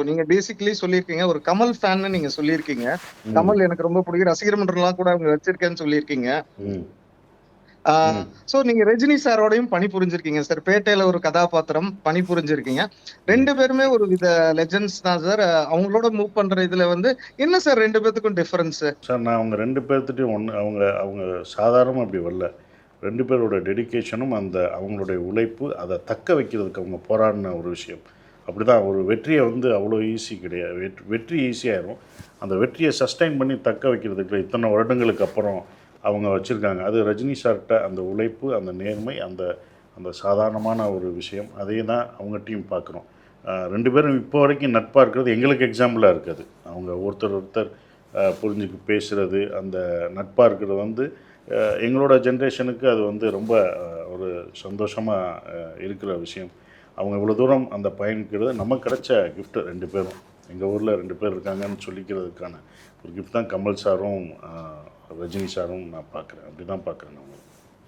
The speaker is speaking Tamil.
இப்போ நீங்க பேசிக்கலி சொல்லியிருக்கீங்க, ஒரு கமல் ஃபேன்னு நீங்க சொல்லியிருக்கீங்க. ம் கமல் எனக்கு ரொம்ப பிடிக்கும். ரசிகர் மன்றம்லாம் கூட அவங்க வச்சிருக்கேன்னு சொல்லியிருக்கீங்க. ம் ஆ ம் சோ நீங்க ரஜினி சாரோடையும் பணிபுரிஞ்சிருக்கீங்க சார். பேட்டையில ஒரு கதாபாத்திரம் பணிபுரிஞ்சிருக்கீங்க. ம் 2 பேருமே ஒரு வித லெஜெண்ட்ஸ் தான் சார். அவங்களோட மூவ் பண்ற இதுல வந்து என்ன சார் 2 பேத்துக்கும் டிஃபரன்ஸு? சார் நான் அவங்க 2 பேர்த்துட்டையும் ஒன்று அவங்க அவங்க சாதாரணமாக அப்படி வரல. 2 பேரோட டெடிகேஷனும் அந்த அவங்களுடைய உழைப்பு அதை தக்க வைக்கிறதுக்கு அவங்க போராடின ஒரு விஷயம். அப்படி தான் ஒரு வெற்றியை வந்து அவ்வளோ ஈஸி கிடையாது. வெற்றி ஈஸியாயிரும். அந்த வெற்றியை சஸ்டைன் பண்ணி தக்க வைக்கிறதுக்கு இத்தனை வருடங்களுக்கு அப்புறம் அவங்க வச்சுருக்காங்க. அது ரஜினி சார்கிட்ட அந்த உழைப்பு, அந்த நேர்மை, அந்த அந்த சாதாரணமான ஒரு விஷயம். அதையும் தான் அவங்ககிட்டயும் பார்க்குறோம். 2 பேரும் இப்போ வரைக்கும் நட்பாக இருக்கிறது எங்களுக்கு எக்ஸாம்பிளாக இருக்குது. அவங்க ஒருத்தர் ஒருத்தர் புரிஞ்சுக்கு பேசுகிறது, அந்த நட்பாக இருக்கிறது வந்து எங்களோட ஜென்ரேஷனுக்கு அது வந்து ரொம்ப ஒரு சந்தோஷமாக இருக்கிற விஷயம். அவங்க இவ்வளோ தூரம் அந்த பயணிக்கிறது நமக்கு கிடைச்ச கிஃப்ட் 2 பேரும். எங்கள் ஊரில் 2 பேர் இருக்காங்கன்னு சொல்லிக்கிறதுக்கான ஒரு கிஃப்ட் தான் கமல் சாரும் ரஜினி சாரும் நான் பார்க்குறேன். அப்படி தான் பார்க்குறேன் நான்.